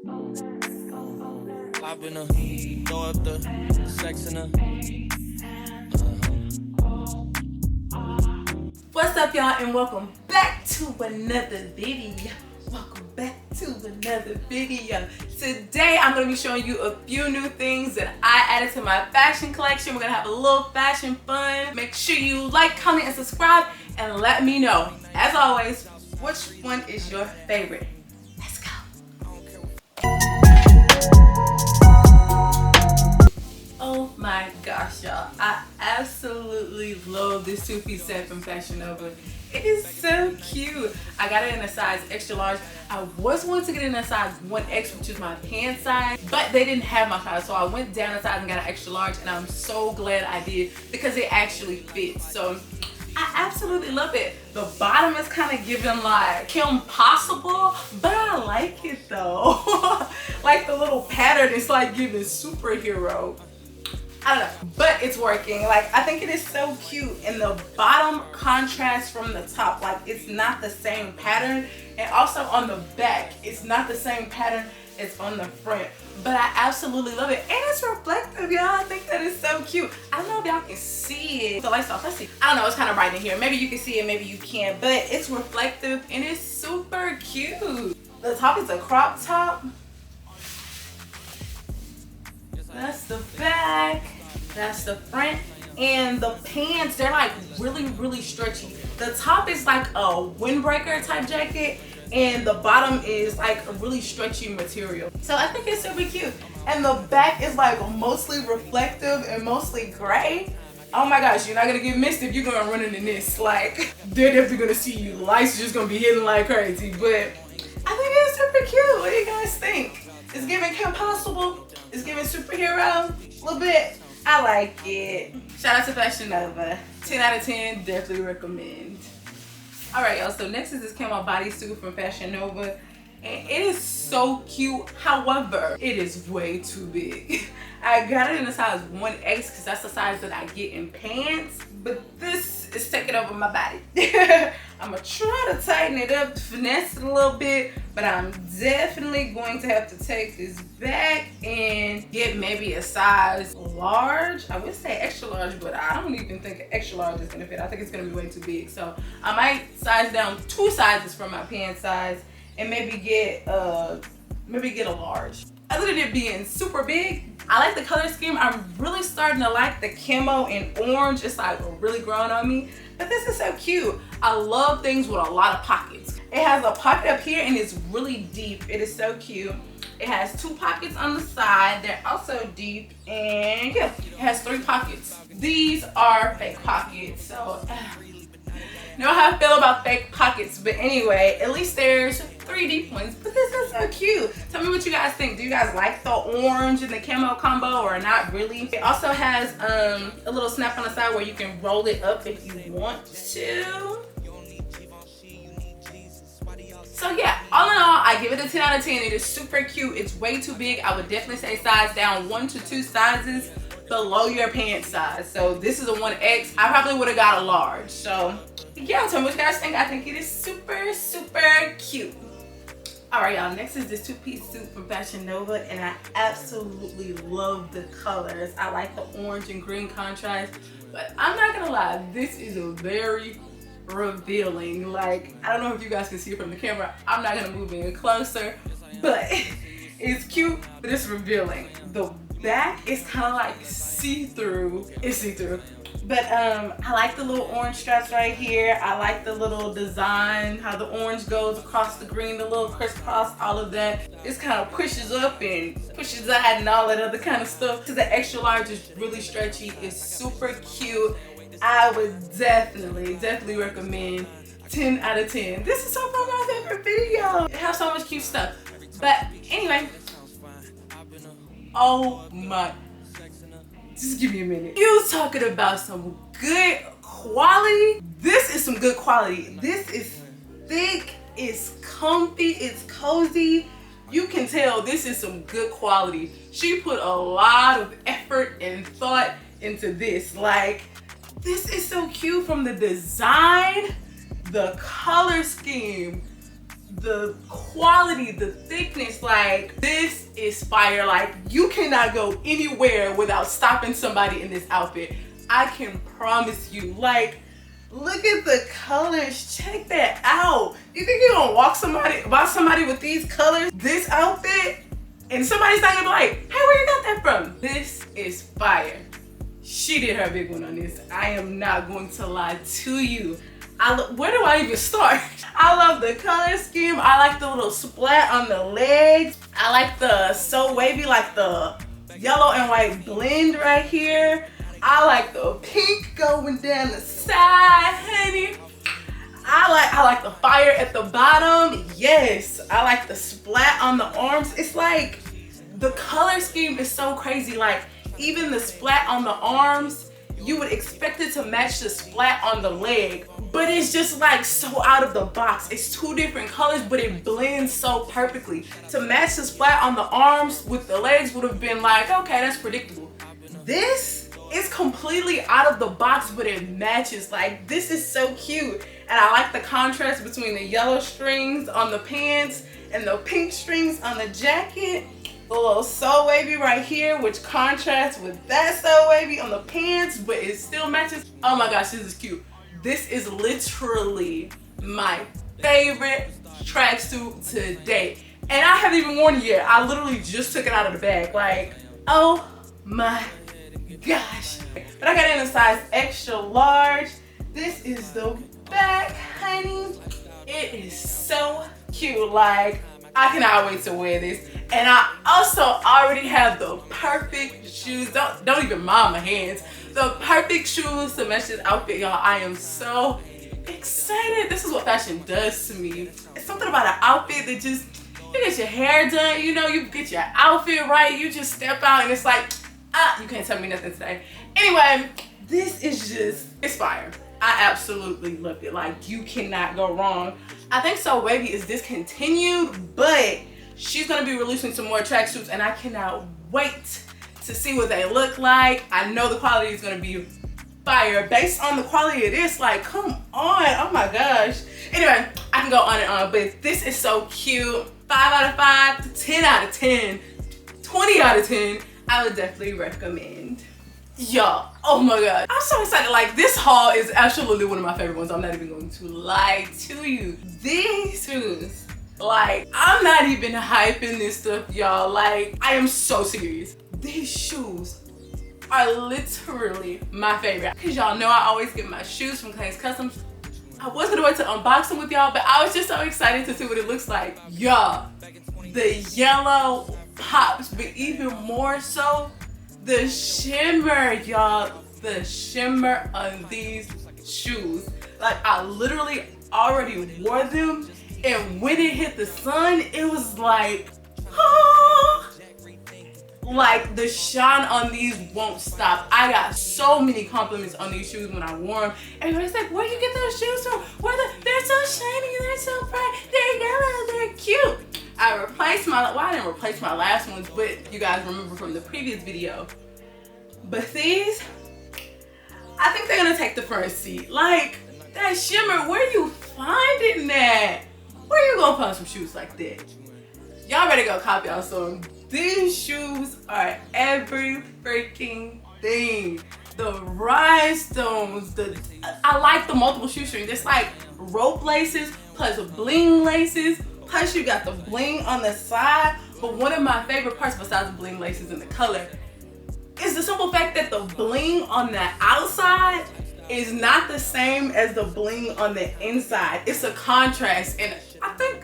Hop in her, throw up the sex in her. What's up, y'all, and welcome back to another video. Welcome back to another video. Today I'm going to be showing you a few new things that I added to my fashion collection. We're going to have a little fashion fun. Make sure you like, comment, and subscribe, and let me know, as always, which one is your favorite. Let's go. Oh my gosh, y'all. I absolutely love this two-piece set from FashionNova. It is so cute. I got it in a size extra large. I was wanting to get it in a size 1X, which is my pant size, but they didn't have my size, so I went down a size and got an extra large, and I'm so glad I did because it actually fits. So I absolutely love it. The bottom is kind of giving like Kim Possible, but I like it though. Like the little pattern is like giving superhero. I don't know, but it's working. Like, I think it is so cute, and the bottom contrasts from the top. Like, it's not the same pattern, and also on the back, it's not the same pattern as on the front. But I absolutely love it, and it's reflective, y'all. I think that is so cute. I don't know if y'all can see it. The lights off. Let's see. I don't know. It's kind of bright in here. Maybe you can see it, maybe you can't, but it's reflective, and it's super cute. The top is a crop top. That's the back, that's the front, and the pants, they're like really stretchy. The top is like a windbreaker type jacket, and the bottom is like a really stretchy material. So I think it's super cute. And the back is like mostly reflective and mostly gray. Oh my gosh, you're not gonna get missed if you're gonna run into this. Like, they're definitely gonna see you. The lights are just gonna be hitting like crazy, but I think it's super cute. What do you guys think? It's giving Kim Possible. It's giving superhero a little bit. I like it. Shout out to FashionNova. 10 out of 10, definitely recommend. All right, y'all, so next is this Camo bodysuit from FashionNova. And it is so cute. However, it is way too big. I got it in a size 1X because that's the size that I get in pants. But this is taking over my body. I'm going to try to tighten it up, finesse it a little bit. But I'm definitely going to have to take this back and get maybe a size large. I would say extra large, but I don't even think an extra large is going to fit. I think it's going to be way too big. So I might size down 2 sizes from my pant size and maybe get a large. Other than it being super big, I like the color scheme. I'm really starting to like the camo and orange. It's like really growing on me. But this is so cute. I love things with a lot of pockets. It has a pocket up here and it's really deep. It is so cute. It has 2 pockets on the side. They're also deep, and yeah, it has 3 pockets. These are fake pockets, so you know how I feel about fake pockets, but anyway, at least there's 3 deep ones. But this is so cute. Tell me what you guys think. Do you guys like the orange and the camo combo, or not really? It also has a little snap on the side where you can roll it up if you want to. So yeah, all in all, I give it a 10 out of 10. It is super cute. It's way too big. I would definitely say size down 1 to 2 sizes below your pant size. So this is a 1X. I probably would have got a large. So yeah, tell me what you guys think. I think it is super cute. All right, y'all, next is this 2-piece suit from FashionNova, and I absolutely love the colors. I like the orange and green contrast, but I'm not gonna lie, this is a very revealing. Like, I don't know if you guys can see it from the camera. I'm not gonna move in closer, but it's cute, but it's revealing. The back is kind of like see-through. It's see-through. But I like the little orange straps right here. I like the little design, how the orange goes across the green, the little crisscross, all of that. This kind of pushes up and pushes out and all that other kind of stuff. So the extra large is really stretchy. It's super cute. I would definitely recommend 10 out of 10. This is so far my favorite video. It has so much cute stuff. But anyway, oh my, just give me a minute. You talking about some good quality? This is some good quality. This is thick, it's comfy, it's cozy. You can tell this is some good quality. She put a lot of effort and thought into this. Like, this is so cute, from the design, the color scheme, the quality, the thickness, like this is fire. Like you cannot go anywhere without stopping somebody in this outfit. I can promise you. Like, look at the colors. Check that out. You think you're gonna walk by somebody with these colors, this outfit, and somebody's not gonna be like, hey, where you got that from? This is fire. She did her big one on this. I am not going to lie to you. Where do I even start? I love the color scheme. I like the little splat on the legs. I like the SoWavy, like the yellow and white blend right here. I like the pink going down the side, honey. I like the fire at the bottom. Yes, I like the splat on the arms. It's like the color scheme is so crazy. Like even the splat on the arms, you would expect it to match the splat on the leg, but it's just like so out of the box. It's two different colors, but it blends so perfectly. To match the splat on the arms with the legs would have been like, okay, that's predictable. This is completely out of the box, but it matches. Like, this is so cute. And I like the contrast between the yellow strings on the pants and the pink strings on the jacket. The little SoWavy right here, which contrasts with that SoWavy on the pants, but it still matches. Oh my gosh, this is cute. This is literally my favorite tracksuit to date. And I haven't even worn it yet. I literally just took it out of the bag. Like, oh my gosh. But I got it in a size extra large. This is the back, honey. It is so cute. Like, I cannot wait to wear this. And I also already have the perfect shoes. Don't even mind my hands. The perfect shoes to match this outfit, y'all. I am so excited. This is what fashion does to me. It's something about an outfit that just, you get your hair done, you know, you get your outfit right, you just step out and it's like, you can't tell me nothing today. Anyway, this is just, it's fire. I absolutely love it. Like, you cannot go wrong. I think SoWavy is discontinued, but she's gonna be releasing some more tracksuits and I cannot wait to see what they look like. I know the quality is gonna be fire. Based on the quality of this, like, come on, oh my gosh. Anyway, I can go on and on, but this is so cute. 5 out of 5, 10 out of 10, 20 out of 10. I would definitely recommend. Y'all, oh my god, I'm so excited. Like, this haul is absolutely one of my favorite ones. I'm not even going to lie to you. These shoes, like, I'm not even hyping this stuff, y'all. Like, I am so serious. These shoes are literally my favorite. Cause y'all know I always get my shoes from Claims Customs. I was gonna wait to unbox them with y'all, but I was just so excited to see what it looks like. Y'all, the yellow pops, but even more so, the shimmer, y'all. The shimmer on these shoes. Like, I literally already wore them, and when it hit the sun, it was like, ah. Like, the shine on these won't stop. I got so many compliments on these shoes when I wore them. Everybody's like, where you get those shoes from? They're so shiny, they're so bright, they're yellow, they're cute. I didn't replace my last ones, but you guys remember from the previous video. But these, I think they're gonna take the front seat. Like, that shimmer, where you finding that? Where you gonna find some shoes like that? Y'all better go copy y'all some. These shoes are every freaking thing. The rhinestones, I like the multiple shoestrings. It's like rope laces plus bling laces. Plus you got the bling on the side. But one of my favorite parts besides the bling laces and the color is the simple fact that the bling on the outside is not the same as the bling on the inside. It's a contrast, and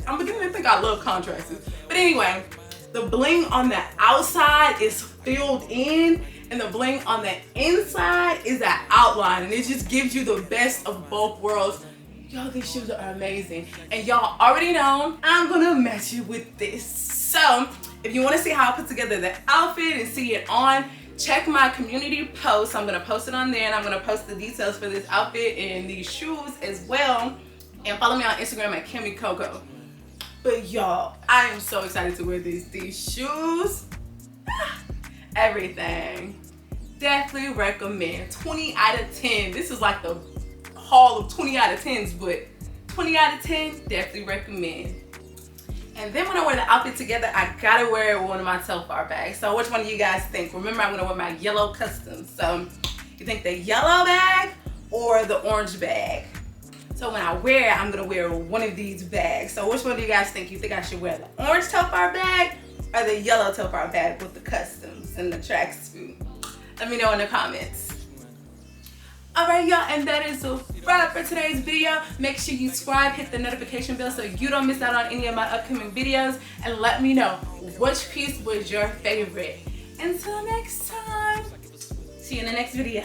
I'm beginning to think I love contrasts. But anyway, the bling on the outside is filled in, and the bling on the inside is that outline, and it just gives you the best of both worlds. Y'all, these shoes are amazing, and y'all already know I'm gonna match it with this. So if you want to see how I put together the outfit and see it on, check my community post. I'm gonna post it on there, and I'm gonna post the details for this outfit and these shoes as well. And follow me on Instagram at Kimmy Coco. But y'all, I am so excited to wear these shoes. Everything. Definitely recommend. 20 out of 10. This is like the haul of 20 out of 10s, but 20 out of 10, definitely recommend. And then when I wear the outfit together, I gotta wear it with one of my Telfar bags. So which one do you guys think? Remember, I'm gonna wear my yellow custom. So you think the yellow bag or the orange bag? So when I wear it, I'm gonna wear one of these bags. So which one do you guys think? You think I should wear the orange Telfar bag or the yellow Telfar bag with the customs and the tracksuit? Let me know in the comments. Alright y'all, and that is a wrap for today's video. Make sure you subscribe, hit the notification bell so you don't miss out on any of my upcoming videos, and let me know which piece was your favorite. Until next time, see you in the next video.